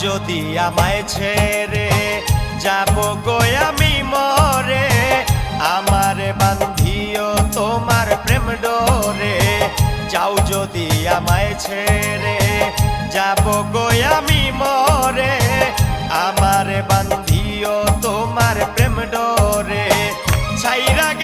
যদি আমায় ছেড়ে যাব গো আমি মরে, আমারে বান্ধিও তোমার প্রেম ডোরে। যাও যদি আমায় ছেড়ে যাব গো আমি মরে, আমারে বান্ধিও তোমার